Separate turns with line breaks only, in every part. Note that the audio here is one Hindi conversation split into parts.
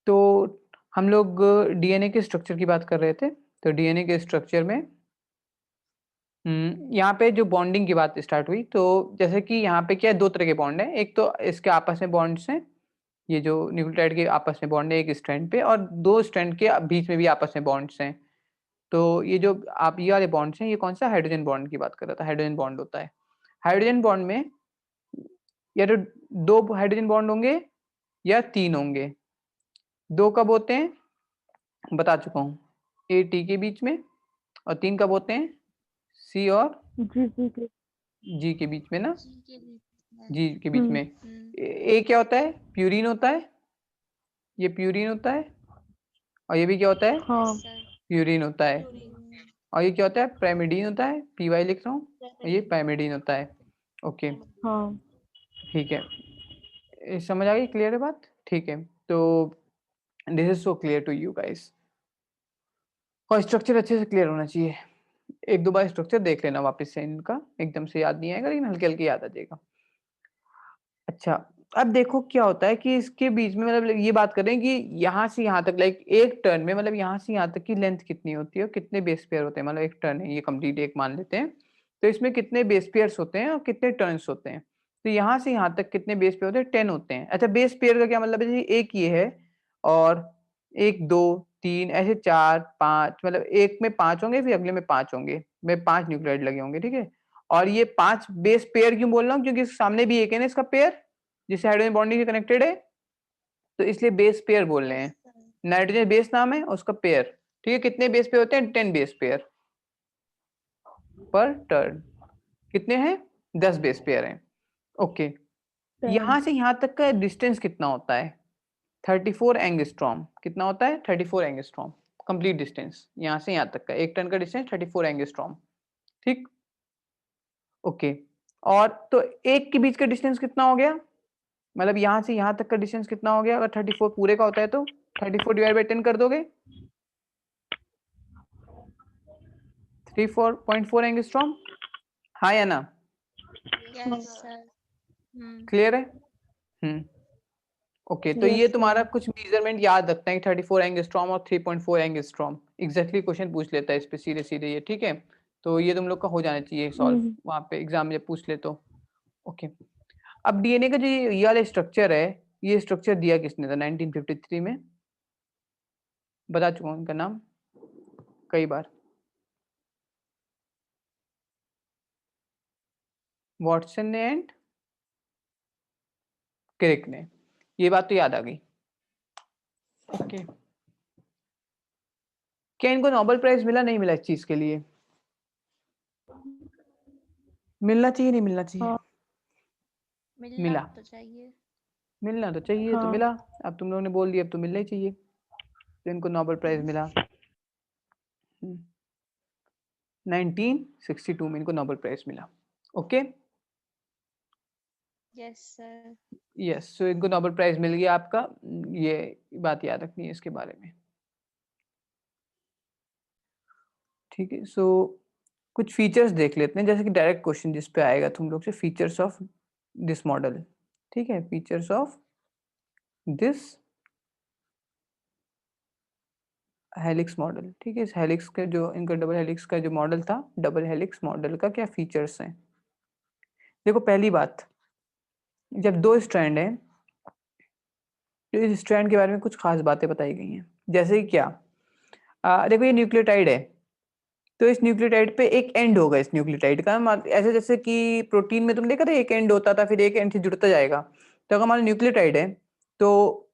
तो हम लोग डीएनए के स्ट्रक्चर की बात कर रहे थे। तो डीएनए के स्ट्रक्चर में यहाँ पे जो बॉन्डिंग की बात स्टार्ट हुई, तो जैसे कि यहाँ पे क्या है, दो तरह के बॉन्ड हैं। एक तो इसके आपस में बॉन्ड्स हैं, ये जो न्यूक्लियोटाइड के आपस में बॉन्ड है एक स्ट्रैंड पे, और दो स्ट्रैंड के बीच में भी आपस में बॉन्ड्स हैं। तो ये जो आप ये वाले बॉन्ड्स हैं, ये कौन सा हाइड्रोजन बॉन्ड की बात कर रहा था, हाइड्रोजन बॉन्ड होता है। हाइड्रोजन बॉन्ड में या तो दो हाइड्रोजन बॉन्ड होंगे या तीन होंगे। दो कब होते हैं बता चुका हूँ, ए टी के बीच में, और तीन कब होते हैं, सी और जी के बीच में ना,
जी के बीच में।
जी के बीच में। ए क्या होता है, प्यूरिन होता है, ये प्यूरिन होता है, और ये भी क्या होता है,
हाँ सर,
प्यूरिन होता है।
प्यूरिन।
और ये क्या होता है, पैमिडीन होता है, पी वाई लिख रहा हूँ, और ये पैमिडीन होता है। ओके
हाँ
ठीक है, ये समझ आ गई, क्लियर है बात, ठीक है। तो this is so clear to you guys, और स्ट्रक्चर अच्छे से क्लियर होना चाहिए। एक दो बार स्ट्रक्चर देख लेना वापस से, इनका एकदम से याद नहीं आएगा लेकिन हल्के हल्के याद आ जाएगा। अच्छा, अब देखो क्या होता है कि इसके बीच में, मतलब ये बात करें कि यहाँ से यहाँ तक, लाइक एक टर्न में, मतलब यहाँ से यहाँ तक की लेंथ कितनी होती है और कितने बेस पेयर होते हैं। मतलब एक टर्न है ये कंप्लीट, एक मान लेते हैं, तो इसमें कितने बेस पेयर्स होते हैं और कितने टर्न्स होते हैं। तो यहाँ से यहाँ तक कितने बेस पेयर होते हैं, 10 होते हैं। अच्छा, बेस पेयर का क्या मतलब है, एक ये है और एक दो तीन ऐसे चार पांच, मतलब एक में पांच होंगे, फिर अगले में पांच होंगे, में पांच न्यूक्लियोटाइड लगे होंगे, ठीक है। और ये पांच बेस पेयर क्यों बोल रहा हूँ, क्योंकि सामने भी एक है ना इसका पेयर, जिससे हाइड्रोजन बॉन्डिंग से कनेक्टेड है, तो इसलिए बेस पेयर बोल रहे हैं। नाइट्रोजन बेस नाम है, उसका पेयर, ठीक है। कितने बेस पेयर होते हैं, 10 बेस पेयर पर टर्न। कितने हैं, 10 बेस पेयर हैं। ओके, यहां से यहां तक का डिस्टेंस कितना होता है, 34 एंगस्ट्रॉम। कितना होता है, 34 एंगस्ट्रॉम कंप्लीट डिस्टेंस, यहां से यहां तक का एक टन का डिस्टेंस 34 एंगस्ट्रॉम, ठीक। ओके, और तो एक के बीच का डिस्टेंस कितना हो गया, मतलब यहां से यहां तक का डिस्टेंस कितना हो गया, अगर 34 पूरे का होता है तो 34 डिवाइड बाई 10 कर दोगे, 34.4 एंगस्ट्रॉम, हाँ या ना,
यस सर।
क्लियर है। ओके, तो ये तुम्हारा कुछ मेजरमेंट याद रखते हैं, 34 एंगस्ट्रॉम और 3.4 एंगस्ट्रॉम, एग्जैक्टली क्वेश्चन पूछ लेता है इस पे सीधे सीधे ये, ठीक है। तो ये तुम लोग का हो जाना चाहिए सॉल्व वहां पे एग्जाम में पूछ ले तो। ओके, अब डीएनए का जो ये वाला स्ट्रक्चर है, ये स्ट्रक्चर दिया किसने था 1953 में, बता चुका हूँ इनका नाम कई बार, वॉटसन ने एंड क्रिक ने, ये बात तो याद आ गई। ओके, क्या इनको नोबेल प्राइज मिला, नहीं मिला इस चीज के लिए, मिलना चाहिए नहीं मिलना चाहिए, मिला,
तो चाहिए।
मिलना तो चाहिए, तो मिला। अब तुम लोगों ने बोल दिया, अब तो मिलना ही चाहिए, तो इनको नोबेल प्राइज मिला। 1962 में इनको नोबेल प्राइज मिला। Okay,
yes sir.
यस, सो इनको नोबेल प्राइज मिल गया आपका, ये बात याद रखनी है इसके बारे में, ठीक है। सो कुछ फीचर्स देख लेते हैं, जैसे कि डायरेक्ट क्वेश्चन जिस पे आएगा तुम लोग से, फीचर्स ऑफ दिस मॉडल, ठीक है, features of this helix model, ठीक है। इस हेलिक्स के जो इनका डबल हेलिक्स का जो मॉडल था, डबल हेलिक्स मॉडल का क्या फीचर्स हैं। देखो पहली बात, जब दो स्ट्रैंड हैं तो इस स्ट्रैंड के बारे में कुछ खास बातें बताई गई हैं, जैसे कि क्या, देखो ये न्यूक्लियोटाइड है, तो इस न्यूक्लियोटाइड पे एक एंड होगा, इस न्यूक्लियोटाइड का ऐसे जैसे कि प्रोटीन में तुम देखा था एक एंड होता था, फिर एक एंड से जुड़ता जाएगा। तो अगर हमारा न्यूक्लियोटाइड है, तो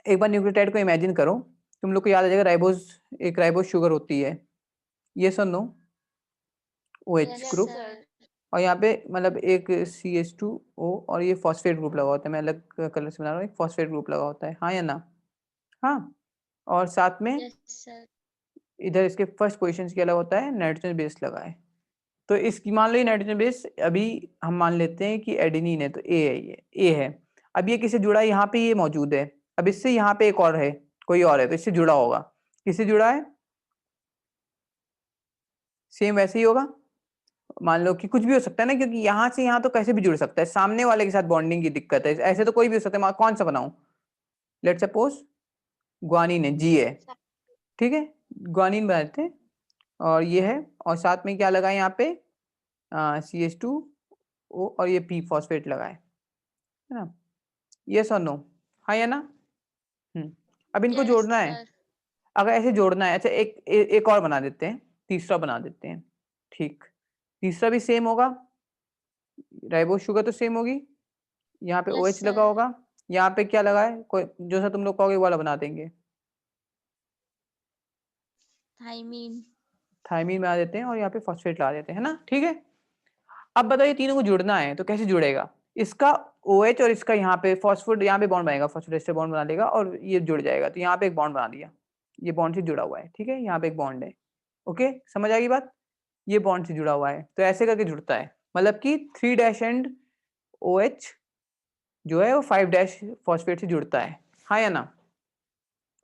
एक बार न्यूक्लियोटाइड को इमेजिन करो, तुम लोग को याद आ जाएगा राइबोज, एक राइबोज शुगर होती है, ये सुन लो, OH
यस
ग्रुप,
सर।
और यहाँ पे मतलब एक CH2O, और ये फॉस्फेट ग्रुप लगा होता है, मैं अलग कलर से बना रहा हूँ, एक फॉस्फेट ग्रुप लगा होता है, हाँ या ना, हाँ। और साथ में
यस सर।
इधर इसके फर्स्ट पोजीशन के अलग होता है, नाइट्रोजन बेस लगा है। तो इसकी मान लो ये नाइट्रोजन बेस, अभी हम मान लेते हैं कि एडेनिन है, तो ए है, ये ए है। अब ये किससे जुड़ा है, यहाँ पे ये मौजूद है, अब इससे यहाँ पे एक और है, कोई और है, तो इससे जुड़ा होगा, किससे जुड़ा है, सेम वैसे ही होगा। मान लो कि कुछ भी हो सकता है ना, क्योंकि यहाँ से यहाँ तो कैसे भी जुड़ सकता है, सामने वाले के साथ बॉन्डिंग की दिक्कत है, ऐसे तो कोई भी हो सकता है, कौन सा बनाऊं, लेट सपोज ग्वानिन है, जी है, ठीक है, ग्वानिन बना देते हैं। और ये है, और साथ में क्या लगा है यहाँ पे CH2O और ये P फॉस्फेट लगा है ना, यस और नो, हाँ या ना? अब इनको
Yes,
जोड़ना है,
sir.
अगर ऐसे जोड़ना है, अच्छा एक और बना देते हैं, तीसरा बना देते हैं, ठीक, तीसरा भी सेम होगा, राइबोस शुगर तो सेम होगी, यहाँ पे
Yes,
OH लगा
sir.
होगा, यहाँ पे क्या लगा है, कोई जो सा तुम लोग कहोगे वो वाला बना देंगे,
Thymine.
थायमीन बना देते हैं और यहाँ पे फॉस्फेट लगा देते हैं, है ना, ठीक है। अब बताइए तीनों को जुड़ना है तो कैसे जुड़ेगा, इसका OH और इसका यहाँ पे फॉस्फेट, यहाँ पे बॉन्ड बनेगा, फॉस्फेट से बॉन्ड बना देगा और ये जुड़ जाएगा, तो यहाँ पे एक बॉन्ड बना दिया, ये बॉन्ड से जुड़ा हुआ है, ठीक है, यहाँ पे एक बॉन्ड है, ओके, समझ आ गई बात, ये बॉन्ड से जुड़ा हुआ है, तो ऐसे करके जुड़ता है, मतलब कि 3 डैश एंड OH जो है वो 5 डैश फॉस्फेट से जुड़ता है, हाँ या ना?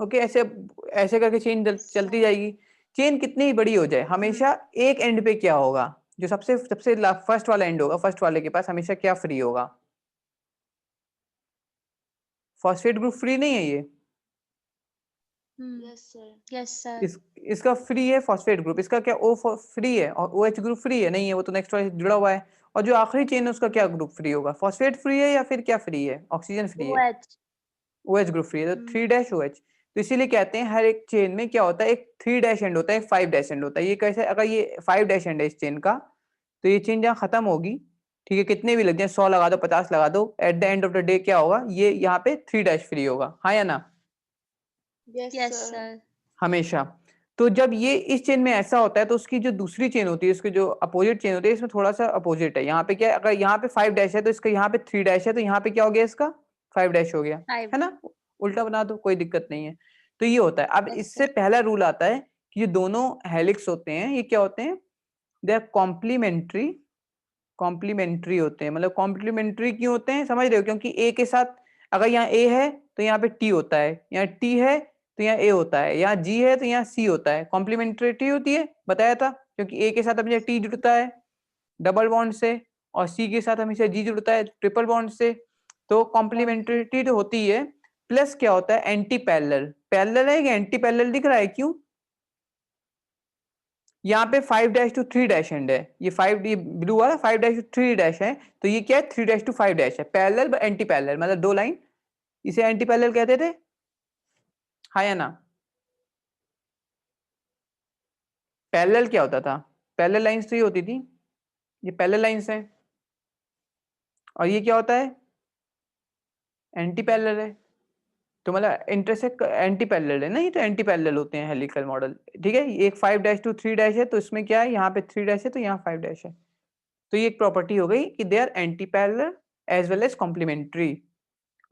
ओके, ऐसे ऐसे करके चेन चलती जाएगी, चेन कितनी ही बड़ी हो जाए, हमेशा एक एंड पे क्या होगा, जो सबसे सबसे फर्स्ट वाला एंड होगा, फर्स्ट वाले के पास हमेशा क्या फ्री होगा, फॉस्फेट ग्रुप फ्री नहीं है ये,
Yes, sir. Yes, sir.
इसका फ्री है फॉस्फेट ग्रुप, इसका क्या O फ्री है और OH ग्रुप फ्री है, नहीं है, वो तो नेक्स्ट वाले से जुड़ा हुआ है, और जो आखिरी चेन है उसका क्या ग्रुप फ्री होगा, फॉस्फेट फ्री है या फिर क्या फ्री है, ऑक्सीजन फ्री है,
OH.
OH ग्रुप फ्री है, तो 3 डैश OH, तो इसीलिए कहते हैं हर एक चेन में क्या होता है, एक 3 डैश एंड होता है, एक 5 डैश एंड होता है, ये कैसे, अगर ये 5 डैश एंड है इस चेन का, तो ये चेन जहाँ खत्म होगी, ठीक है, कितने भी लग जाए, 100 लगा दो, 50 लगा दो, at the end of the day क्या होगा, ये यहाँ पे 3 डैश फ्री होगा, हाँ या ना?
Yes, sir.
हमेशा। तो जब ये इस चेन में ऐसा होता है तो उसकी जो दूसरी चेन होती है, उसकी जो अपोजिट चेन होती है, इसमें थोड़ा सा अपोजिट है, यहाँ पे क्या है, अगर यहाँ पे 5 डैश है तो इसका यहाँ पे 3 डैश है, तो यहाँ पे क्या हो गया, इसका 5 डैश हो गया,
5.
है ना, उल्टा बना दो कोई दिक्कत नहीं है, तो ये होता है। अब
Yes,
इससे
sir.
पहला रूल आता है कि ये दोनों हेलिक्स होते हैं, ये क्या होते हैं, दे आर कॉम्प्लीमेंट्री, कॉम्प्लीमेंट्री होते हैं, मतलब कॉम्प्लीमेंट्री क्यों होते हैं, समझ रहे हो, क्योंकि ए के साथ, अगर यहाँ ए है तो यहाँ पे टी होता है, यहाँ टी है तो यहाँ ए होता है, यहाँ जी है तो यहाँ सी होता है, कॉम्प्लीमेंट्रिटी होती है, बताया था, क्योंकि ए के साथ हमेशा टी जुड़ता है डबल बॉन्ड से, और सी के साथ हमेशा जी जुड़ता है ट्रिपल बॉन्ड से, तो कॉम्प्लीमेंट्रिटी तो होती है, प्लस क्या होता है, एंटी पैरेलल, पैरेलल है कि एंटी पैरेलल दिख रहा है, क्यों, यहाँ पे 5 डैश टू 3 डैश एंड है, ये 5, ये ब्लू वाला 5 डैश टू 3 डैश है, तो ये क्या है, 3 डैश टू 5 डैश है, पैरेलल एंटी पैरेलल, मतलब दो लाइन, इसे एंटी पैरेलल कहते थे, हाँ या ना? पैरेलल क्या होता था, पैरेलल लाइंस तो ये होती थी, ये पैरेलल लाइंस है, और ये क्या होता है, एंटी पैरेलल है, तो मतलब इंटरसेक्ट एंटी पैरेलल है, नहीं तो एंटी पैरेलल होते हैं हेलिकल मॉडल, ठीक है, एक 5 डैश टू 3 डैश है, तो इसमें क्या है, यहाँ पे 3 डैश है तो यहाँ 5 डैश है, तो ये एक प्रॉपर्टी हो गई कि they are anti parallel as well as complementary,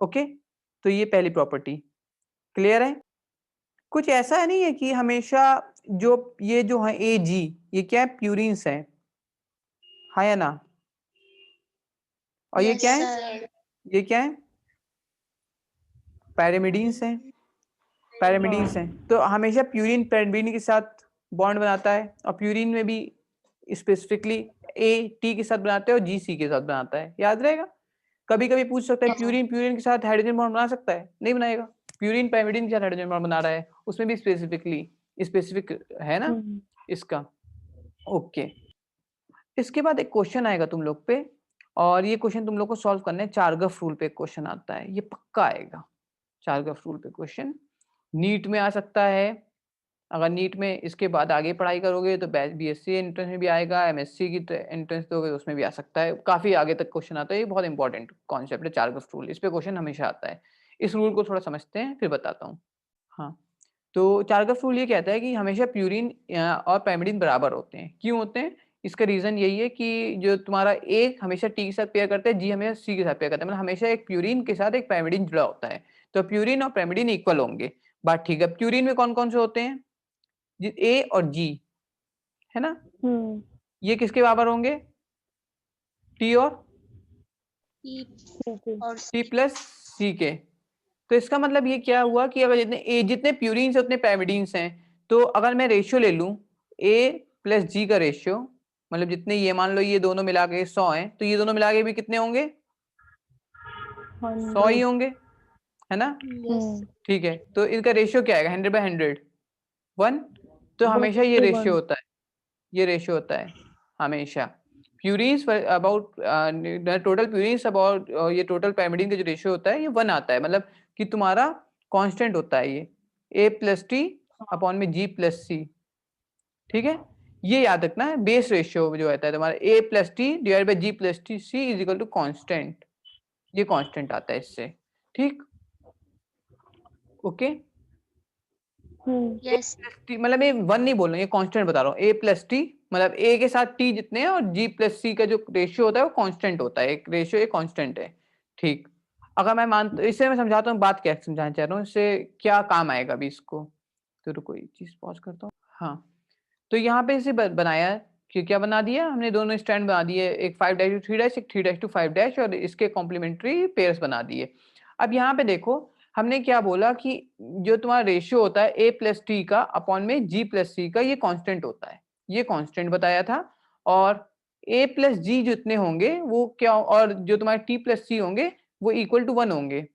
okay, तो ये पहली प्रॉपर्टी क्लियर है। कुछ ऐसा नहीं है कि हमेशा जो ये जो है ए जी, ये क्या है, प्यूरिन्स है, हाँ या ना, और ये
Yes,
क्या है,
sir.
ये क्या है, पैरामिडीन्स है, पैरामिडीन्स है, तो हमेशा प्यूरिन पैरामिडीन के साथ बॉन्ड बनाता है, और प्यूरिन में भी स्पेसिफिकली ए टी के साथ बनाता है और जी सी के साथ बनाता है, याद रहेगा, कभी कभी पूछ सकता है प्यूरिन प्यूरिन के साथ हाइड्रोजन बॉन्ड बना सकता है, नहीं बनाएगा, प्यूरिन पैरामिडीन के साथ हाइड्रोजन बॉन्ड बना रहा है, उसमें भी स्पेसिफिक है ना इसका, ओके। इसके बाद एक क्वेश्चन आएगा तुम लोग पे, और ये क्वेश्चन तुम लोग को सॉल्व करना है, चारगफ रूल पे क्वेश्चन आता है, ये पक्का आएगा, चारगफ रूल पे क्वेश्चन नीट में आ सकता है, अगर नीट में इसके बाद आगे पढ़ाई करोगे तो बीएससी एंट्रेंस में भी आएगा, एमएससी की एंट्रेंस दोगे तो उसमें भी आ सकता है, काफी आगे तक क्वेश्चन आता है, ये बहुत इंपॉर्टेंट कॉन्सेप्ट है चारगफ रूल, इस पे क्वेश्चन हमेशा आता है, इस रूल को थोड़ा समझते हैं फिर बताता हूँ। हाँ, तो चारगफ रूल ये कहता है कि हमेशा प्यूरिन और पैमिडीन बराबर होते हैं, क्यों होते हैं, इसका रीजन यही है कि जो तुम्हारा ए हमेशा टी के साथ पेयर करता है, जी हमेशा सी के साथ पेयर करता है, मतलब हमेशा एक प्यूरिन के साथ एक पैमिडीन जुड़ा होता है, तो प्यूरिन और पैमिडीन इक्वल होंगे, बात ठीक है। प्यूरिन में कौन कौन से होते हैं, ए और जी, है ना, ये किसके बराबर होंगे, टी और
E or
T
C.
Plus C के, तो इसका मतलब ये क्या हुआ कि अगर जितने प्यूरिन्स उतने पैमिडीन्स हैं, तो अगर मैं रेशियो ले लूं ए प्लस जी का रेशियो, मतलब जितने ये मान लो ये दोनों मिला के 100 हैं, तो ये दोनों मिला के भी कितने होंगे, 100 ही होंगे, है ना?
Yes.
ठीक है, तो इनका रेशियो क्या आएगा? 100/100 1। तो हमेशा ये
1:1।
रेशियो होता है, ये रेशियो होता है हमेशा। प्यूरीन्स अबाउट टोटल प्यूरीन्स अबाउट ये टोटल पैरिमिडीन का जो रेशियो होता है ये 1 आता है, मतलब कि तुम्हारा कांस्टेंट होता है ये A+T/G+C। ठीक है, ये याद रखना है, बेस रेशियो जो रहता है तुम्हारा A+T/G+T C is equal to constant, ये कांस्टेंट आता है इससे। ठीक, ओके।
Yes.
मतलब ये 1 नहीं बोल रहा हूँ, ये कांस्टेंट बता रहा हूँ। A+T मतलब A के साथ T जितने हैं और G+C का जो रेशियो होता है वो कांस्टेंट होता है, एक रेशियो एक कांस्टेंट है। ठीक, अगर मैं इससे मैं समझाता हूँ बात, क्या समझाना चाह रहा हूँ, इससे क्या काम आएगा अभी इसको। तो रुको एक चीज पॉज करता हूँ। हाँ, तो यहाँ पे इसे बनाया कि क्या बना दिया हमने, दोनों स्टैंड बना दिए, एक 5-3, एक 3-5 और इसके कॉम्प्लीमेंट्री पेयर्स बना दिए। अब यहाँ पे देखो हमने क्या बोला कि जो तुम्हारा रेशियो होता है A+T का अपॉन में G+C का, ये कांस्टेंट होता है, ये कांस्टेंट बताया था। और A+G जितने होंगे वो क्या, और जो तुम्हारे T+C होंगे वो इक्वल टू 1 होंगे,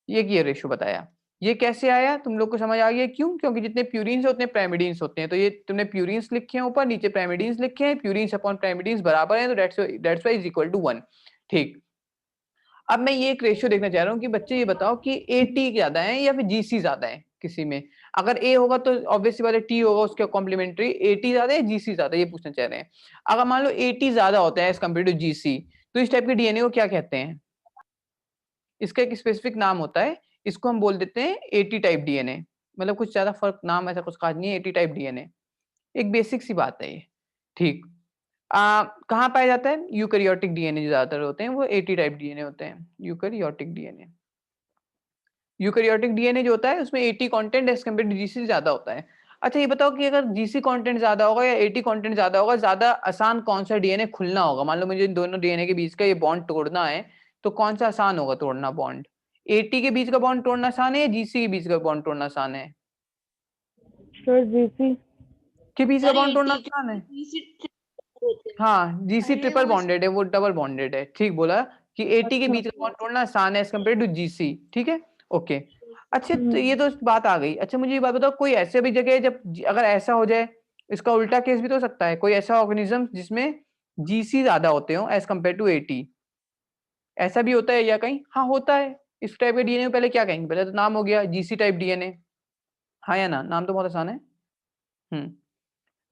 ये रेशियो बताया। ये कैसे आया तुम लोग को समझ आ गया क्यों? क्योंकि जितने प्यूरिन्स होते हैं पैरिमिडीन्स होते हैं, तो ये तुमने प्यूरिन्स लिखे हैं ऊपर, नीचे पैरिमिडीन्स लिखे हैं, प्यूरिन्स अपॉन पैरिमिडीन्स बराबर हैं, तो that's why is equal to 1। ठीक, अब मैं ये एक रेशियो देखना चाह रहा हूँ कि बच्चे ये बताओ कि AT ज्यादा है या फिर GC ज्यादा है किसी में। अगर A होगा तो ऑब्वियसली वाले T होगा उसके कॉम्प्लीमेंट्री, AT ज्यादा है GC ज्यादा, ये पूछना चाह रहे हैं। अगर मान लो AT ज्यादा होता है एज कम्पेयर टू GC, तो इस टाइप के DNA को क्या कहते हैं? इसका एक स्पेसिफिक नाम होता है, इसको हम बोल देते हैं AT टाइप DNA। मतलब कुछ ज्यादा फर्क, नाम ऐसा कुछ खास नहीं है, AT टाइप DNA, एक बेसिक सी बात है ये। ठीक, कहाँ पाया जाता है? यूकैरियोटिक DNA जो ज्यादातर होते हैं वो AT टाइप DNA होते हैं, यूकैरियोटिक DNA। यूकैरियोटिक DNA जो होता है उसमें AT content as compare to GC ज्यादा होता है। अच्छा ये बताओ कि अगर GC कंटेंट ज्यादा होगा या AT कंटेंट ज्यादा होगा, ज्यादा आसान कौन सा DNA खुलना होगा? मान लो मुझे इन दोनों DNA के बीच का ये बॉन्ड तोड़ना है, तो कौन सा आसान होगा तोड़ना बॉन्ड? AT के बीच का बॉन्ड तोड़ना आसान है या GC के बीच का बॉन्ड तोड़ना आसान है?
सर GC
के बीच का बॉन्ड तोड़ना आसान है? हाँ, GC
अरे
ट्रिपल
वो
बॉन्डेड है, वो डबल बॉन्डेड है। ठीक बोला कि AT के बीच का बॉन्ड तोड़ना आसान है एज कम्पेयर टू GC। ठीक है, ओके। अच्छा तो ये तो बात आ गई। अच्छा मुझे ये बात बताओ, कोई ऐसे भी जगह है जब अगर ऐसा हो जाए, इसका उल्टा केस भी तो हो सकता है, कोई ऐसा ऑर्गेनिज्म जिसमें GC ज्यादा होते हो एज कम्पेयर टू AT, ऐसा भी होता है या कहीं? हाँ होता है। इस टाइप के DNA में पहले क्या कहेंगे? पहले तो नाम हो गया GC टाइप DNA, हाँ या ना? नाम तो बहुत आसान है।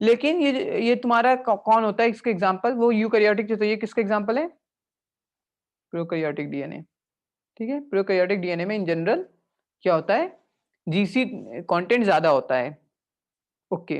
लेकिन ये तुम्हारा कौन होता है इसका एग्जांपल? वो यूकैरियोटिक, जो तो ये किसका एग्जांपल है? Prokaryotic DNA। ठीक है, प्रोकैरियोटिक DNA में इन जनरल क्या होता है? GC कंटेंट ज्यादा होता है। ओके,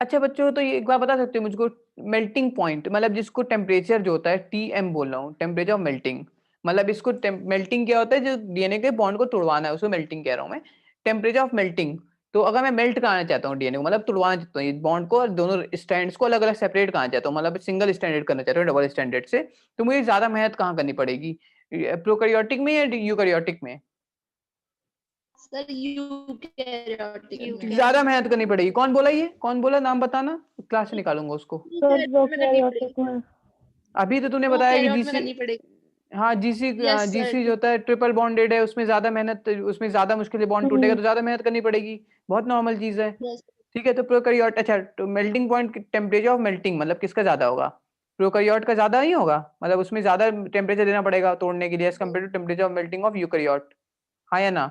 अच्छा बच्चों तो ये एक बार बता सकते हो मुझको, मेल्टिंग पॉइंट मतलब जिसको टेम्परेचर जो होता है TM बोल रहा हूँ, टेम्परेचर ऑफ मेल्टिंग, मतलब इसको मेल्टिंग क्या होता है? जो DNA के बॉन्ड को तोड़वाना है उसको मेल्टिंग कह रहा हूँ मैं, टेम्परेचर ऑफ मेल्टिंग। तो अगर मैं मेल्ट कराना चाहता हूँ DNA को, मतलब तोड़वाना चाहता हूँ बॉन्ड को, और दोनों स्टैंड्स को अलग अलग सेपरेट कराना चाहता हूँ, मतलब सिंगल स्टैंडर्ड करना चाहता हूँ डबल स्टैंडर्ड से, तो मुझे ज्यादा मेहनत कहाँ करनी पड़ेगी, प्रोकैरियोटिक में या यूकैरियोटिक में?
सर यूकैरियोटिक में।
ज्यादा मेहनत करनी पड़ेगी। कौन बोला ये? कौन बोला? नाम बताना, क्लास से निकालूंगा उसको।
सर प्रोकैरियोटिक में।
अभी तो तूने बताया कि
यूकैरियोट में
GC,
करनी पड़ेगी।
हाँ GC,
यस सर।
GC जो होता है ट्रिपल बॉन्डेड है, उसमें ज्यादा मेहनत, उसमें ज्यादा मुश्किल से बॉन्ड टूटेगा तो ज्यादा मेहनत करनी पड़ेगी, बहुत नॉर्मल चीज है।
यस
ठीक है, तो प्रोकैरियोट, अच्छा तो melting point temperature of melting मतलब किसका ज्यादा होगा? प्रोकैरियोट का ज्यादा नहीं होगा, मतलब उसमें ज्यादा टेम्परेचर देना पड़ेगा तोड़ने के लिए as compare to temperature of melting of eukaryote, हाँ या ना?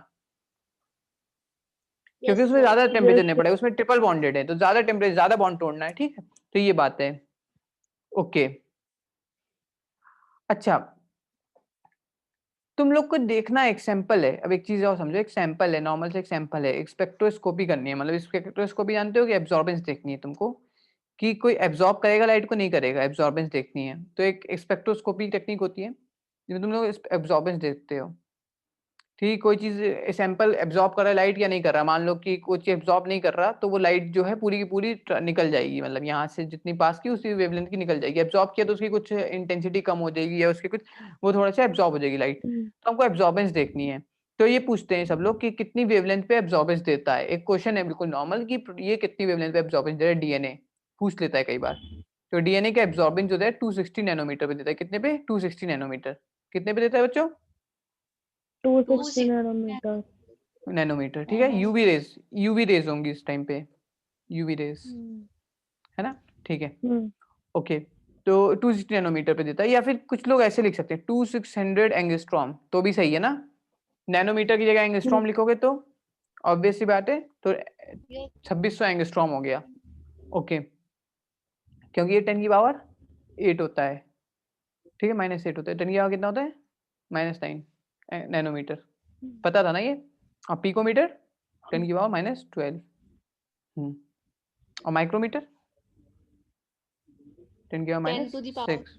क्योंकि
यस
उसमें
सर।
ज्यादा टेम्परेचर देना पड़ेगा, उसमें ट्रिपल बॉन्डेड है तो ज्यादा टेम्परेचर, ज्यादा बॉन्ड तोड़ना है। ठीक है, तो ये बात है। ओके, अच्छा तुम लोग को देखना एक सैंपल है, अब एक चीज और समझो, एक सैंपल है, नॉर्मल से एक सैंपल है, एक स्पेक्ट्रोस्कोपी करनी है, मतलब स्पेक्ट्रोस्कोपी जानते हो कि एब्जॉर्बेंस देखनी है तुमको, कि कोई एब्जॉर्ब करेगा लाइट को नहीं करेगा, एब्जॉर्बेंस देखनी है, तो एक स्पेक्ट्रोस्कोपी टेक्निक होती है जिसमें तुम लोग एब्जॉर्बेंस देखते हो। ठीक, कोई चीज सैंपल एब्जॉर्ब कर रहा है लाइट या नहीं कर रहा, मान लो कि कोई चीज एब्जॉर्ब नहीं कर रहा, तो वो लाइट जो है पूरी की पूरी निकल जाएगी, मतलब यहाँ से जितनी पास की उसी वेवलेंथ की निकल जाएगी। एब्जॉर्ब किया तो उसकी कुछ इंटेंसिटी कम हो जाएगी या उसकी कुछ, वो थोड़ा सा एब्जॉर्ब हो जाएगी लाइट, तो हमको एब्जॉर्बेंस देखनी है। तो ये पूछते हैं सब लोग कि कितनी वेवलेंथ पे एब्जॉर्बेंस देता है, एक क्वेश्चन है बिल्कुल नॉर्मल कि ये कितनी वेवलेंथ पे एब्जॉर्बेंस दे रहा है, DNA पूछ लेता है कई बार। तो DNA का एब्जॉर्बेंस जो है 260 नैनोमीटर पे देता है, कितने पे? 260 नैनोमीटर। कितने पे देता है बच्चों?
260 nanometer.
नैनोमीटर, ठीक है। यूवी रेज होंगी इस टाइम पे, यूवी रेज, है ना, ठीक है। ओके, तो 260 नैनोमीटर पे देता है, या फिर कुछ लोग ऐसे लिख सकते हैं 2600 एंगस्ट्रॉम, तो भी सही है ना। नैनोमीटर की जगह एंगस्ट्रॉम लिखोगे तो ऑब्वियस सी बात है, तो 2600 एंगस्ट्रॉम हो गया। ओके, क्योंकि ये 10 की पावर 8 होता है, ठीक है, -8 होता है। 10 की पावर कितना होता है? -9 नैनोमीटर, पता था ना ये। और पिकोमीटर 10 की पावर -12, और माइक्रोमीटर 10 की पावर
10 to the power
-6,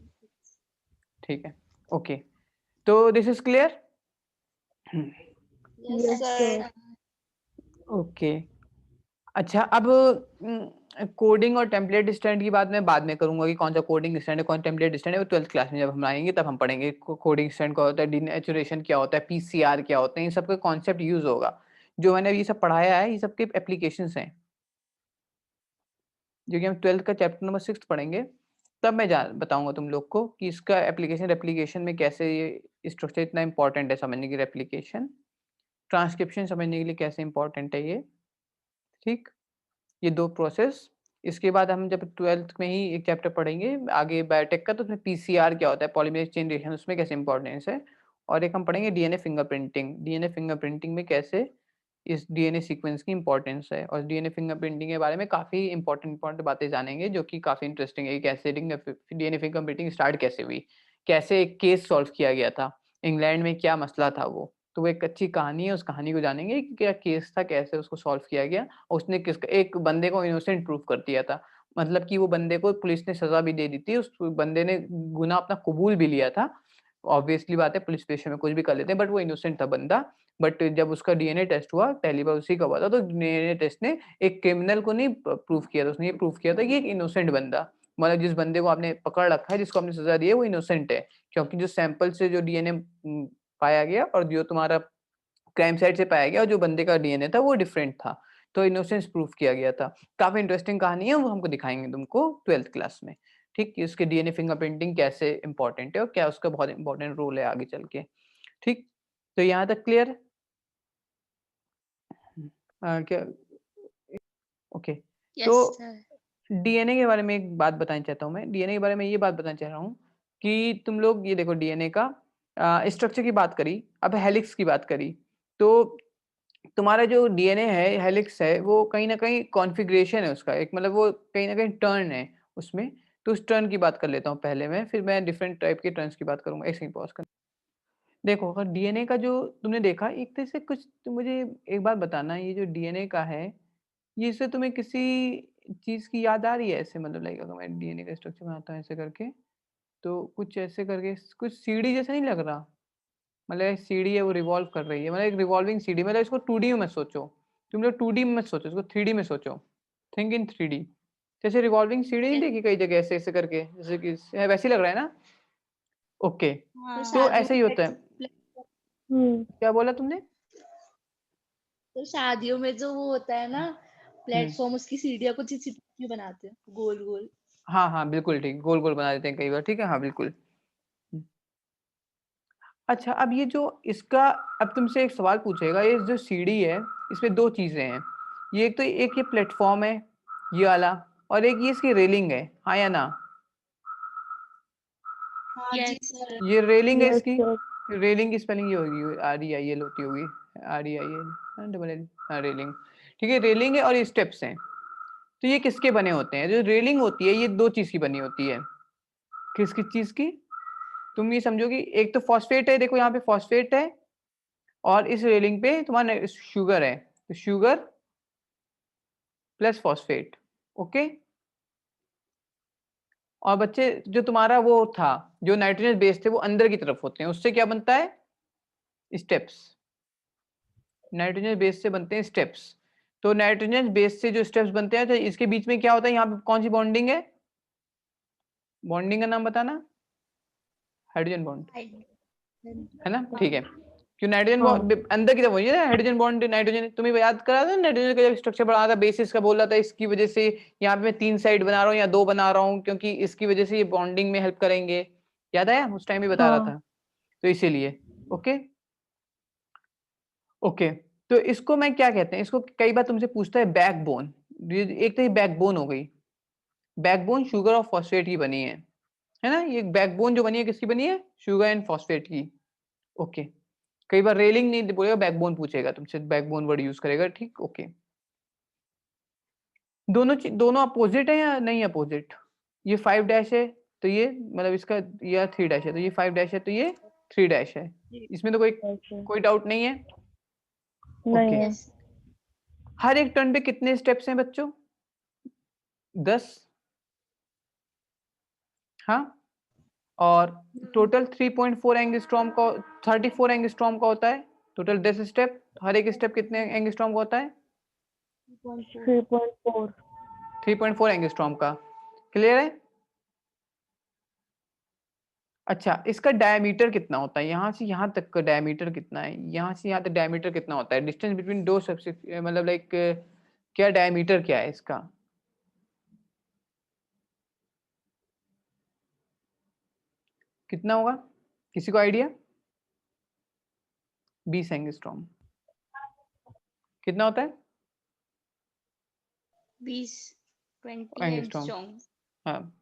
ठीक है। ओके, तो this is clear.
yes sir
okay, अच्छा, अब कोडिंग और टेम्पलेट स्टैंड की बात मैं बाद में करूंगा कि कौन सा कोडिंग स्टैंड है, कौन टेम्पलेट स्टैंड है, वो 12th क्लास में जब हम आएंगे तब हम पढ़ेंगे कोडिंग स्टैंड क्या होता है, डीनेचुरेशन क्या होता है, पीसीआर क्या होते हैं, इन सब का कॉन्सेप्ट यूज होगा। जो मैंने ये सब पढ़ाया है, ये सब के एप्लीकेशंस हैं, जो कि हम 12th का चैप्टर नंबर 6 पढ़ेंगे, तब मैं बताऊंगा तुम लोग को कि इसका एप्लीकेशन में कैसे ये स्ट्रक्चर इतना इंपॉर्टेंट है समझने के लिए, एप्लीकेशन ट्रांसक्रिप्शन समझने के लिए कैसे इंपॉर्टेंट है ये, ठीक। ये 2 प्रोसेस। इसके बाद हम जब 12th में ही एक चैप्टर पढ़ेंगे आगे बायोटेक का, तो उसमें पीसीआर क्या होता है, पॉलीमरेज चेन रिएक्शन, उसमें कैसे इंपॉर्टेंस है। और एक हम पढ़ेंगे डीएनए फिंगरप्रिंटिंग, डीएनए फिंगरप्रिंटिंग में कैसे इस डीएनए सीक्वेंस की इंपॉर्टेंस है, और डीएनए फिंगरप्रिंटिंग के बारे में काफ़ी इंपॉर्टेंट बातें जानेंगे, जो कि काफ़ी इंटरेस्टिंग है। कैसे डीएनए फिंगरप्रिंटिंग स्टार्ट कैसे हुई, कैसे एक केस सॉल्व किया गया था, इंग्लैंड में क्या मसला था वो, तो वो एक अच्छी कहानी है, उस कहानी को जानेंगे कि क्या केस था, कैसे उसको सॉल्व किया गया, और उसने किसका एक बंदे को इनोसेंट प्रूव कर दिया था। मतलब कि वो बंदे को पुलिस ने सजा भी दे दी थी, उस बंदे ने गुनाह अपना कबूल भी लिया था। ऑब्वियसली बात है, पुलिस स्टेशन में कुछ भी कर लेते हैं, बट वो इनोसेंट था बंदा। बट जब उसका डीएनए टेस्ट हुआ, पहली बार उसी का हुआ था, तो डीएनए टेस्ट ने एक क्रिमिनल को नहीं प्रूव किया था, उसने ये प्रूव किया था कि एक इनोसेंट बंदा, मतलब जिस बंदे को आपने पकड़ रखा है, जिसको आपने सजा दी है, वो इनोसेंट है। क्योंकि जो सैंपल से जो डीएनए पाया गया और जो तुम्हारा क्राइम साइट से पाया गया और जो बंदे का डीएनए था वो डिफरेंट था, तो इनोसेंस प्रूफ किया गया था। काफी इंटरेस्टिंग कहानी है, वो हमको दिखाएंगे तुमको 12th क्लास में, ठीक, कि उसके डीएनए फिंगरप्रिंटिंग कैसे इंपॉर्टेंट है और क्या उसका बहुत इंपॉर्टेंट रोल है आगे चल के, ठीक। तो यहाँ तक क्लियर? क्या? ओके,
yes
तो
sir
डीएनए के बारे में एक बात बताना चाहता हूँ मैं, डीएनए के बारे में ये बात बताना चाह रहा हूँ कि तुम लोग ये देखो, डीएनए का स्ट्रक्चर की बात करी, अब हेलिक्स की बात करी, तो तुम्हारा जो डीएनए है, हेलिक्स है, वो कहीं न कहीं कॉन्फ़िगरेशन है उसका, एक मतलब वो कहीं न कहीं टर्न है उसमें, तो उस टर्न की बात कर लेता हूँ पहले मैं, फिर मैं डिफरेंट टाइप के टर्न्स की बात करूँगा। एक सेकंड पॉज़ कर। देखो, अगर डीएनए का जो तुमने देखा, एक तरह से कुछ तुम मुझे एक बात बताना, ये जो डीएनए का है, ये इससे तुम्हें किसी चीज़ की याद आ रही है ऐसे, मतलब लाइक अगर मैं डीएनए का स्ट्रक्चर बनाता हूँ ऐसे करके, तो कुछ ऐसे करके कुछ सीढ़ी जैसा नहीं लग रहा? मतलब एक सीढ़ी है, वो रिवॉल्व कर रही है, मतलब एक रिवॉल्विंग सीढ़ी, मतलब इसको 2D में मत सोचो, तुम लोग 2D में मत सोचो, इसको 3D में सोचो, थिंक इन 3D। जैसे रिवॉल्विंग सीढ़ी नहीं
yes
देखी कई जगह ऐसे ऐसे करके, जैसे कि वैसे ही लग रहा है ना। ओके,
तो
तो
शादियों
ऐसे ही होता है। क्या बोला तुमने?
तो शादियों में जो वो होता है ना
हम्म,
प्लेटफॉर्म, उसकी सीढ़ियाँ कुछ इसी की बनाते हैं, गोल गोल।
हाँ हाँ बिल्कुल ठीक, गोल गोल बना देते हैं कई बार, ठीक है, हाँ बिल्कुल। अच्छा, अब ये जो इसका, अब तुमसे एक सवाल पूछेगा, ये जो सीढ़ी है, इसमें दो चीजें हैं, ये तो एक ये प्लेटफॉर्म है ये वाला, और एक ये इसकी रेलिंग है, हाँ या ना?
हाँ जी सर
ये रेलिंग है
Yes,
इसकी,
sir.
रेलिंग की स्पेलिंग ये होगी REIL होती होगी, REIL डबल एल, हाँ रेलिंग, ठीक है, रेलिंग है और ये स्टेप्स हैं। तो ये किसके बने होते हैं? जो रेलिंग होती है ये दो चीज की बनी होती है। किस किस चीज की? तुम ये समझो कि एक तो फॉस्फेट है, देखो यहाँ पे फॉस्फेट है, और इस रेलिंग पे तुम्हारा शुगर है, तो शुगर प्लस फॉस्फेट, ओके। और बच्चे, जो तुम्हारा वो था, जो नाइट्रोजन बेस थे, वो अंदर की तरफ होते हैं, उससे क्या बनता है? स्टेप्स। नाइट्रोजन बेस से बनते हैं स्टेप्स। तो नाइट्रोजन बेस से जो स्टेप्स बनते हैं, तो इसके बीच में क्या होता है, यहाँ पे कौन सी बॉन्डिंग है? बॉन्डिंग का नाम बताना। हाइड्रोजन बॉन्ड, है ना, ठीक है। क्यों नाइट्रोजन
हाँ.
बॉन्ड अंदर की तरफ हुई है ना, हाइड्रोजन बॉन्ड नाइट्रोजन, तुम्हें याद करा था नाइट्रोजन का जब स्ट्रक्चर बना था, बेसिस का बोला था, इसकी वजह से यहाँ पे मैं 3 साइड बना रहा हूँ या 2 बना रहा हूँ, क्योंकि इसकी वजह से ये बॉन्डिंग में हेल्प करेंगे। याद आया? उस टाइम भी बता रहा
हाँ.
था, तो इसीलिए, ओके। ओके, तो इसको मैं क्या कहते हैं, इसको कई बार तुमसे पूछता है बैकबोन। एक तो ये बैकबोन हो गई, बैकबोन शुगर और फॉस्फेट की बनी है ना? ये बैकबोन जो बनी है किसकी बनी है? शुगर एंड फॉस्फेट की। ओके, कई बार रेलिंग नहीं बोलेगा, बैकबोन पूछेगा तुमसे, बैकबोन वर्ड यूज करेगा, ठीक? ओके, दोनों अपोजिट है या नहीं अपोजिट? ये 5 डैश है तो ये मतलब इसका ये 3 डैश है तो ये 5 डैश है तो ये 3 डैश है, इसमें तो कोई
ऐसे
कोई डाउट नहीं है।
नहीं
ओके,
है।
यस
हर एक टर्न पे कितने स्टेप्स हैं बच्चों? 10। हाँ, और टोटल 3.4 एंगस्ट्रॉम का 34 एंगस्ट्रॉम का होता है। टोटल 10 स्टेप, हर एक स्टेप कितने एंगस्ट्रॉम का होता है?
3.4
3.4 एंगस्ट्रॉम का। क्लियर है? अच्छा, इसका डायमीटर कितना होता है? यहाँ से यहाँ तक का डायमीटर कितना है? यहाँ से यहाँ तक डायमीटर कितना होता है? डिस्टेंस बिटवीन दो सबसे मतलब लाइक क्या डायमीटर क्या है इसका? कितना होगा? किसी को आइडिया? 20 एंगस्ट्रॉम। कितना होता है?
20
एंगस्ट्रॉम।
एंगस्ट्रॉम।
हाँ,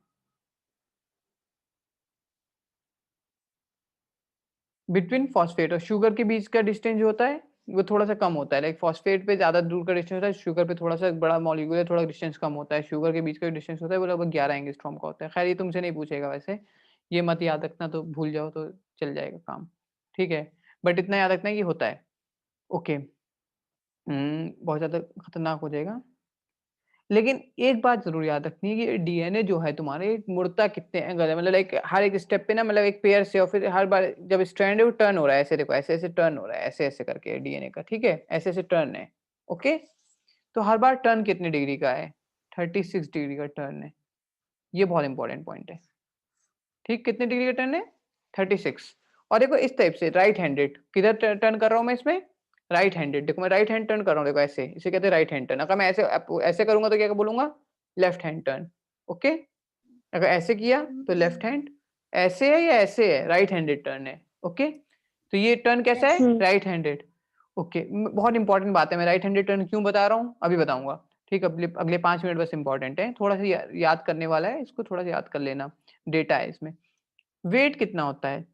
बिटवीन फॉस्फेट और शुगर के बीच का डिस्टेंस जो होता है वो थोड़ा सा कम होता है। लाइक फॉस्फेट पे ज्यादा दूर का डिस्टेंस होता है, शुगर पे थोड़ा सा बड़ा मॉलिक्यूल है, थोड़ा डिस्टेंस कम होता है। शुगर के बीच का डिस्टेंस होता है वो लगभग 11 एंगस्ट्रॉम का होता है। खैर ये तुमसे नहीं पूछेगा वैसे, ये मत याद रखना, तो भूल जाओ तो चल जाएगा काम, ठीक है? बट इतना याद रखना कि होता है। ओके, बहुत ज्यादा खतरनाक हो जाएगा। लेकिन एक बात जरूर याद रखनी है कि डीएनए जो है तुम्हारे मुड़ता कितने एंगल है, मतलब लाइक हर एक स्टेप पे ना, मतलब एक पेयर से, और फिर हर बार जब स्ट्रैंड है वो टर्न हो रहा है, ऐसे देखो, ऐसे ऐसे टर्न हो रहा है, ऐसे ऐसे करके डीएनए का, ठीक है? ऐसे ऐसे टर्न है। ओके, तो हर बार टर्न कितने डिग्री का है? 36 डिग्री का टर्न है। ये बहुत इंपॉर्टेंट पॉइंट है, ठीक? कितने डिग्री का टर्न है? 36। और देखो इस टाइप से राइट हैंडेड, किधर टर्न कर रहा हूँ मैं इसमें? Right handed. देखो मैं राइट हैंड टर्न कर रहा हूँ, देखो ऐसे, इसे कहते हैं राइट हैंड टर्न। अगर मैं ऐसे ऐसे करूंगा तो क्या बोलूंगा? Left hand turn. ओके, अगर ऐसे किया तो लेफ्ट हैंड, ऐसे है या ऐसे है? राइट हैंडेड टर्न है। ओके, तो ये टर्न कैसा है? Right handed. ओके, बहुत इंपॉर्टेंट बात है, मैं राइट हैंडेड टर्न क्यों बता रहा हूँ अभी बताऊंगा, ठीक? अगले 5 मिनट बस इंपॉर्टेंट है, थोड़ा सा याद करने वाला है, इसको थोड़ा सा याद कर लेना, डेटा है इसमें। वेट कितना होता है?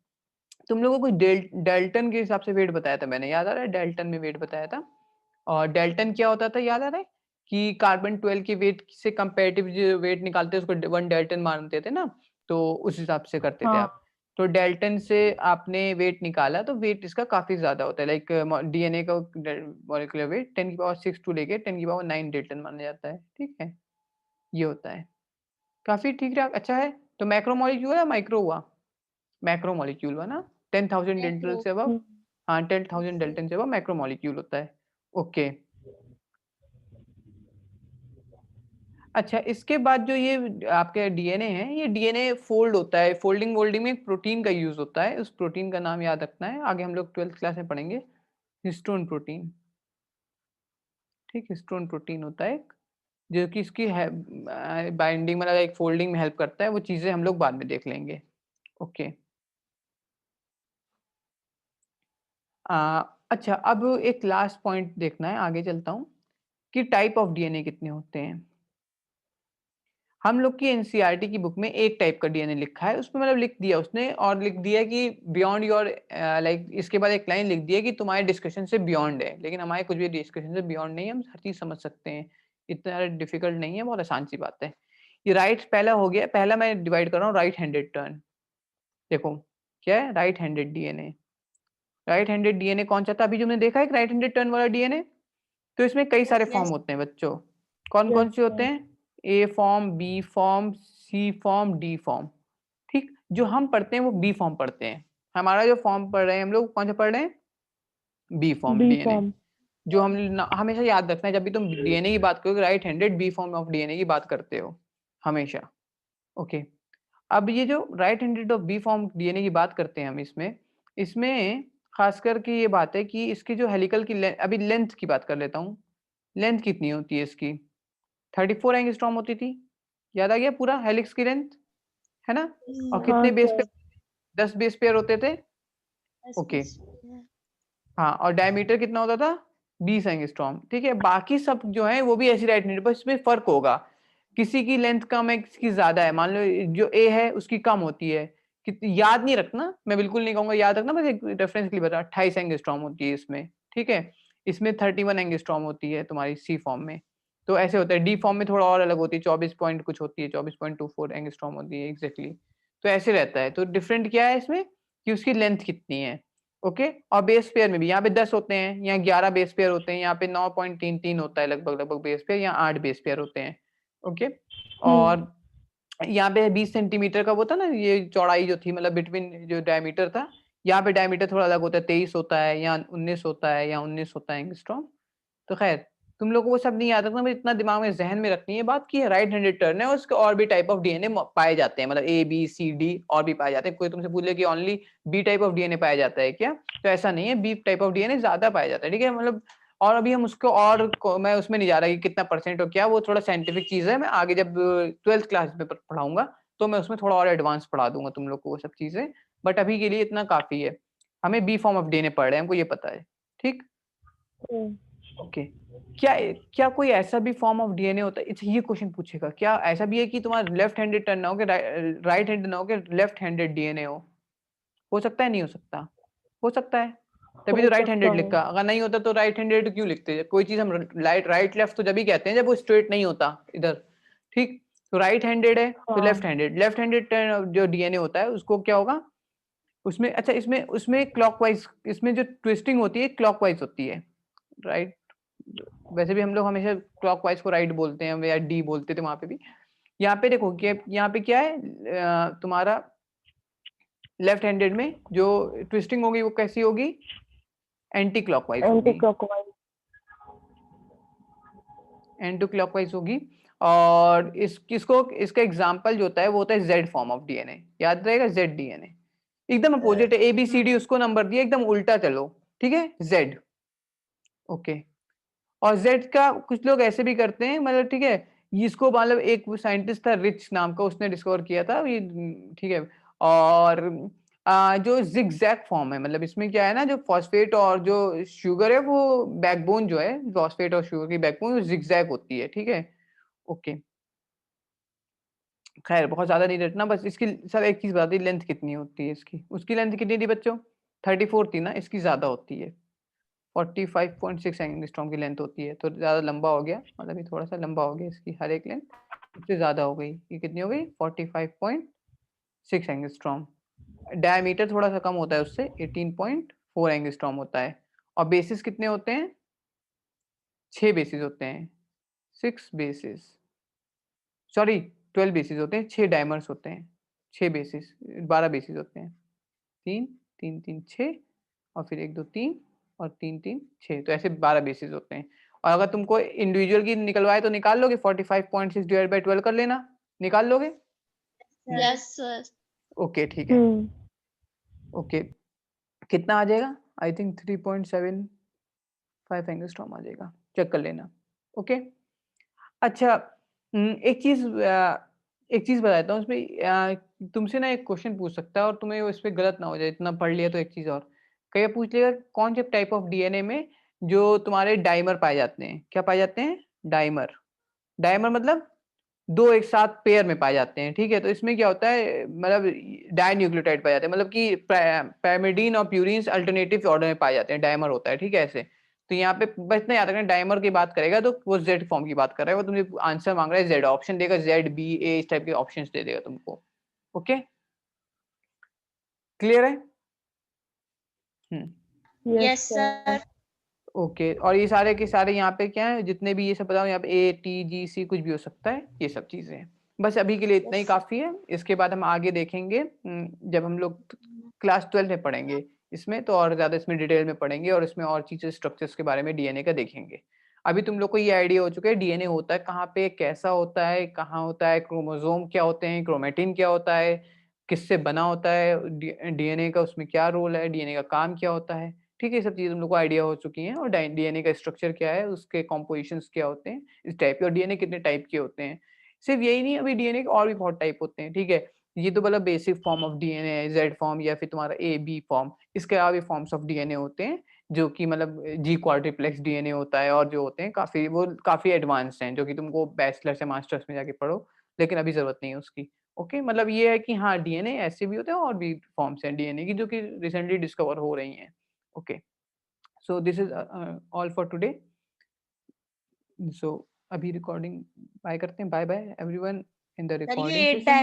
तुम लोगों को डेल्टन के हिसाब से वेट बताया था मैंने, याद आ रहा है? डेल्टन में वेट बताया था। और डेल्टन क्या होता था, याद आ रहा है? कि कार्बन 12 के वेट से कंपैरेटिव जो वेट निकालते हैं उसको 1 डेल्टन मानते थे ना, तो उस हिसाब से करते थे
हाँ
आप। तो डेल्टन से आपने वेट निकाला तो वेट इसका काफी ज्यादा होता है। लाइक डीएनए का मॉलिक्यूलर वेट 10⁶ टू लेके 10⁹ डेल्टन माना जाता है, ठीक है? ये होता है, काफी ठीक ठाक, अच्छा है। तो मैक्रो मॉलिक्यूल है, माइक्रो हुआ? मैक्रो मॉलिक्यूल हुआ ना, 10,000 डेल्टन
मैक्रो।
से अबव। हाँ, 10,000 डेल्टन से अबव मैक्रो मॉलिक्यूल होता है। ओके, अच्छा, इसके बाद जो ये आपके डीएनए है, ये डीएनए फोल्ड होता है, फोल्डिंग वोल्डिंग में एक प्रोटीन का यूज होता है, उस प्रोटीन का नाम याद रखना है, आगे हम लोग 12th क्लास में पढ़ेंगे। हिस्टोन प्रोटीन, ठीक? हिस्टोन प्रोटीन होता है एक, जो कि इसकी बाइंडिंग मतलब एक फोल्डिंग में हेल्प करता है, वो चीजें हम लोग बाद में देख लेंगे। ओके, अच्छा, अब एक लास्ट पॉइंट देखना है, आगे चलता हूँ, कि टाइप ऑफ डीएनए कितने होते हैं। हम लोग की एनसीईआरटी की बुक में एक टाइप का डीएनए लिखा है, उसमें मतलब लिख दिया उसने, और लिख दिया कि बियॉन्ड योर, लाइक इसके बाद एक लाइन लिख दिया कि तुम्हारे डिस्कशन से बियॉन्ड है, लेकिन हमारे कुछ भी डिस्कशन से बियॉन्ड नहीं है, हम हर चीज समझ सकते हैं, इतना डिफिकल्ट नहीं है, बहुत आसान सी बात है। ये राइट पहला हो गया, पहला मैं डिवाइड कर रहा हूँ राइट हैंडेड टर्न। देखो क्या है right handed DNA, right handed DNA कौन सा था अभी जो मैंने देखा है, राइट हैंडेड टर्न वाला डीएनए? तो इसमें कई सारे फॉर्म
यस
होते हैं बच्चों, कौन कौन से होते हैं? ए फॉर्म, बी फॉर्म, सी फॉर्म, डी फॉर्म, ठीक? जो हम पढ़ते हैं वो बी फॉर्म पढ़ते हैं, हमारा जो फॉर्म पढ़ रहे हैं हम लोग कौन सा पढ़ रहे हैं? B form
B
DNA.
Form.
जो हम हमेशा याद रखना है, जब भी तुम डीएनए की बात करोगे right handed B form of DNA की बात करते हो हमेशा। ओके, अब ये जो right handed of B form DNA की बात करते हैं हम, इसमें इसमें खास करके ये बात है कि इसकी जो हेलिकल की अभी लेंथ की बात कर लेता हूँ। लेंथ कितनी होती है इसकी? 34 एंगस्ट्रॉम होती थी, याद आ गया पूरा हेलिक्स की लेंथ, है ना? और
हाँ
कितने बेस पे?
सर।
10 बेस पेयर होते थे। ओके, हाँ, और डायमीटर कितना होता था 20 एंगस्ट्रॉम, ठीक है। बाकी सब जो है वो भी ऐसी राइट हैंडेड, बस इसमें फर्क होगा, किसी की लेंथ कम है, किसी की ज्यादा है। मान लो जो ए है उसकी कम होती है, कितनी याद नहीं रखना, मैं बिल्कुल नहीं कहूंगा याद रखना, बस एक रेफरेंस के लिए बता, 28 एंगस्ट्रॉम होती है इसमें, ठीक है। इसमें 31 एंगस्ट्रॉम होती है तुम्हारी सी फॉर्म में। तो ऐसे होता है, डी फॉर्म में थोड़ा और अलग होती है, 24 पॉइंट कुछ होती है, 24.24 एंगस्ट्रॉम होती है एग्जैक्टली। तो ऐसे रहता है। तो डिफरेंट क्या है इसमें कि उसकी लेंथ कितनी है, ओके। और बेस पेयर में भी यहाँ पे 10 होते हैं, यहाँ 11 बेस पेयर होते हैं, यहाँ पे 9.33 होता है लगभग लगभग बेस पेयर, यहाँ 8 बेस पेयर होते हैं, ओके। और यहाँ पे 20 सेंटीमीटर का वो था ना, ये चौड़ाई जो थी, मतलब बिटवीन जो डायमीटर था, यहाँ पे डायमीटर थोड़ा अलग होता है, 23 होता है या 19 होता है या 19 होता है एंगस्ट्रॉम। तो खैर तुम लोगों को वो सब नहीं याद रखना, बस इतना दिमाग में जहन में रखनी है बात की राइट हैंडेड टर्न है, और उसके और भी टाइप ऑफ डीएनए पाए जाते हैं, मतलब ए बी सी डी और भी पाए जाते हैं। कोई तुमसे पूछ ले कि only B type of DNA पाया जाता है क्या, तो ऐसा नहीं है, बी टाइप ऑफ डीएनए ज्यादा पाया जाता है, ठीक है। मतलब और अभी हम उसको और मैं उसमें नहीं जा रहा कि कितना परसेंट और क्या, वो थोड़ा साइंटिफिक चीज है, मैं आगे जब 12th क्लास में पढ़ाऊंगा तो मैं उसमें थोड़ा और एडवांस पढ़ा दूंगा तुम लोग को वो सब चीजें। बट अभी के लिए इतना काफी है, हमें बी फॉर्म ऑफ डीएनए पढ़ रहे हैं, हमको ये पता है, ठीक। ओके, क्या क्या कोई ऐसा भी फॉर्म ऑफ डीएनए होता है, ये क्वेश्चन पूछेगा, क्या ऐसा भी है कि तुम्हारा लेफ्ट हैंडेड टर्न ना हो के राइट हैंडेड ना हो के लेफ्ट हैंडेड डीएनए हो सकता है, नहीं हो सकता? हो सकता है, तभी तो राइट हैंडेड लिखा। अगर नहीं होता तो राइट हैंडेड क्यों लिखते हैं? कोई चीज हम राइट लेफ्ट तो जब भी कहते हैं जब वो स्ट्रेट नहीं होता इधर, ठीक। तो राइट हैंडेड है तो लेफ्ट हैंडेड जो डीएनए होता है उसको क्या होगा उसमें, अच्छा इसमें उसमें क्लॉकवाइज, इसमें जो ट्विस्टिंग होती है क्लॉकवाइज होती है, राइट। वैसे भी हम लोग हमेशा क्लॉकवाइज को राइट बोलते हैं या डी बोलते थे वहां पे भी। यहाँ पे देखो कि यहाँ पे क्या है तुम्हारा लेफ्ट हैंडेड में जो ट्विस्टिंग होगी वो कैसी होगी, एंटी क्लॉकवाइज होगी, एंटी क्लॉकवाइज होगी। और इसका एग्जांपल जो होता है वो होता है जेड फॉर्म ऑफ डीएनए, याद रहेगा जेड डीएनए, एकदम अपोजिट है, ABCD उसको नंबर दिया एकदम उल्टा चलो, ठीक है, जेड, ओके। और जेड का कुछ लोग ऐसे भी करते हैं, मतलब ठीक है, इसको मतलब एक साइंटिस्ट था रिच नाम का, उसने डिस्कवर किया था ये, ठीक है। और जो जिगजैग फॉर्म है, मतलब इसमें क्या है ना, जो फॉस्फेट और जो शुगर है वो बैकबोन जो है, फॉस्फेट और शुगर की बैकबोन जिगजैग होती है, ठीक है, ओके। खैर बहुत ज्यादा नहीं रटना, बस इसकी सर एक चीज बता दी, लेंथ कितनी होती है इसकी, उसकी लेंथ कितनी थी बच्चों, 34 थी ना, इसकी ज्यादा होती है, 45.6 एंगस्ट्रॉम की लेंथ होती है, तो ज्यादा लंबा हो गया, मतलब ये थोड़ा सा लंबा हो गया इसकी हर एक लेंथ, इससे ज्यादा हो गई, ये कितनी हो गई 45.6 एंगस्ट्रॉम। डायमीटर थोड़ा सा कम होता है उससे, 18.4 एंगस्ट्रॉम होता है। और बेसिस कितने होते हैं, 6 बेसिस होते हैं, 6 बेसिस, सॉरी 12 बेसिस होते हैं, 6 डायमर्स होते हैं, 6 बेसिस, 12 बेसिस होते हैं, 3 3 3 6, और फिर 1 2 3 और 3 3 6, तो ऐसे 12 बेसिस होते हैं। और अगर तुमको इंडिविजुअल की निकलवाए तो निकाल लोगे, 45.6 डिवाइड बाय 12 कर लेना, निकाल लोगे,
यस सर।
ओके ठीक है, ओके। कितना आ जाएगा, आई थिंक 3.75 एंगस्ट्रॉम आ जाएगा, चेक कर लेना, ओके। अच्छा एक चीज बताता हूँ उसमें, तुमसे ना एक क्वेश्चन पूछ सकता है और तुम्हें उस पर गलत ना हो जाए, इतना पढ़ लिया तो एक चीज और कहीं पूछ लेगा, कौन से टाइप ऑफ डीएनए में जो तुम्हारे डाइमर पाए जाते हैं, क्या पाए जाते हैं, डाइमर। डाइमर मतलब दो एक साथ पेयर में पाए जाते हैं, ठीक है। तो इसमें क्या होता है, मतलब डाइन्यूक्लियोटाइड पाए जाते हैं, मतलब कि पैमिडीन और प्यूरिन अल्टरनेटिव ऑर्डर में पाए जाते हैं, डाइमर होता है, ठीक है ऐसे। तो यहाँ पे बस इतना याद रखना, डाइमर की बात करेगा तो वो जेड फॉर्म की बात कर रहा है, वो तुमसे आंसर मांग रहा है जेड, ऑप्शन देगा जेड बी ए, इस टाइप के ऑप्शंस दे देगा तुमको, ओके, क्लियर है?
Yes sir.
ओके। और ये सारे के सारे यहाँ पे क्या है, जितने भी ये सब बताओ, यहाँ पे ए टी जी सी कुछ भी हो सकता है, ये सब चीजें हैं। बस अभी के लिए इतना ही काफी है, इसके बाद हम आगे देखेंगे जब हम लोग क्लास 12 में पढ़ेंगे इसमें, तो और ज्यादा इसमें डिटेल में पढ़ेंगे और इसमें और चीजें स्ट्रक्चर्स के बारे में डीएनए का देखेंगे। अभी तुम लोग को ये आइडिया हो चुका है डीएनए होता है कहाँ पे, कैसा होता है, कहाँ होता है, क्रोमोसोम क्या होते हैं, क्रोमेटिन क्या होता है, किससे बना होता है डीएनए का, उसमें क्या रोल है, डीएनए का काम क्या होता है, ठीक है। ये सब चीजें तुम लोग को आइडिया हो चुकी हैं, और डीएनए का स्ट्रक्चर क्या है, उसके कॉम्पोजिशंस क्या होते हैं, इस टाइप के, और डीएनए कितने टाइप के होते हैं। सिर्फ यही नहीं, अभी डीएनए के और भी बहुत टाइप होते हैं, ठीक है। ये तो मतलब बेसिक फॉर्म ऑफ डीएनए है, जेड फॉर्म या फिर तुम्हारा ए बी फॉर्म, इसके अलावा भी फॉर्म्स ऑफ डीएनए होते हैं जो कि मतलब जी क्वाड्रिप्लेक्स डीएनए होता है और जो होते हैं काफ़ी एडवांस्ड हैं, जो कि तुमको बैचलर्स या मास्टर्स में जाके पढ़ो, लेकिन अभी ज़रूरत नहीं है उसकी। ओके, मतलब ये है कि हाँ, डीएनए ऐसे भी होते हैं और भी फॉर्म्स हैं डीएनए की जो कि रिसेंटली डिस्कवर हो रही हैं। Okay, so this is all for today. सो अभी रिकॉर्डिंग बाय करते हैं। Bye bye everyone in the
sir
recording
ये
सेशन।
टाइम